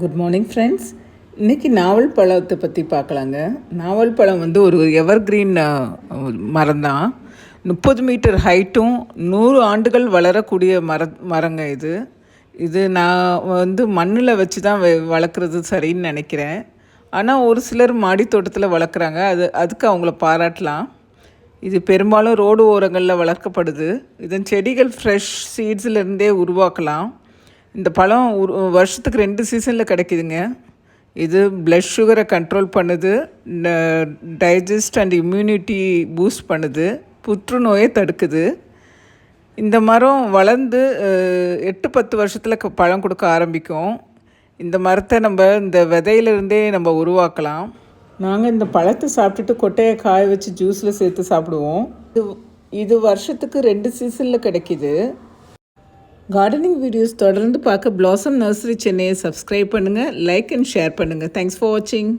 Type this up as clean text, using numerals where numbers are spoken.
Good morning friends. இன்றைக்கி நாவல் பழத்தை பற்றி பார்க்கலாங்க. நாவல் பழம் வந்து ஒரு எவர்கிரீன் மரம் தான். 30 மீட்டர் ஹைட்டும் 100 ஆண்டுகள் வளரக்கூடிய மரங்க இது. இது நான் வந்து மண்ணில் வச்சு தான் வளர்க்குறது சரின்னு நினைக்கிறேன். ஆனால் ஒரு சிலர் மாடி தோட்டத்தில் வளர்க்குறாங்க. அதுக்கு அவங்கள பாராட்டலாம். இது பெரும்பாலும் ரோடு ஓரங்களில் வளர்க்கப்படுது. இதன் செடிகள் ஃப்ரெஷ் சீட்ஸ்லேருந்தே உருவாக்கலாம். இந்த பழம் வருஷத்துக்கு 2 சீசனில் கிடைக்குதுங்க. இது ப்ளட் சுகரை கண்ட்ரோல் பண்ணுது, டைஜஸ்ட் அண்ட் இம்யூனிட்டி பூஸ்ட் பண்ணுது, புற்றுநோயை தடுக்குது. இந்த மரம் வளர்ந்து 8-10 வருஷத்தில் பழம் கொடுக்க ஆரம்பிக்கும். இந்த மரத்தை நம்ம இந்த விதையிலிருந்தே நம்ம உருவாக்கலாம். நாங்கள் இந்த பழத்தை சாப்பிட்டுட்டு கொட்டையை காய வச்சு ஜூஸில் சேர்த்து சாப்பிடுவோம். இது வருஷத்துக்கு 2 சீசனில் கிடைக்கிது. கார்டனிங் வீடியோஸ் தொடர்ந்து பார்க்க பிளாசம் நர்சரி சென்னையை சப்ஸ்கிரைப் பண்ணுங்கள், லைக் அண்ட் ஷேர் பண்ணுங்கள். தேங்க்ஸ் ஃபார் வாட்சிங்.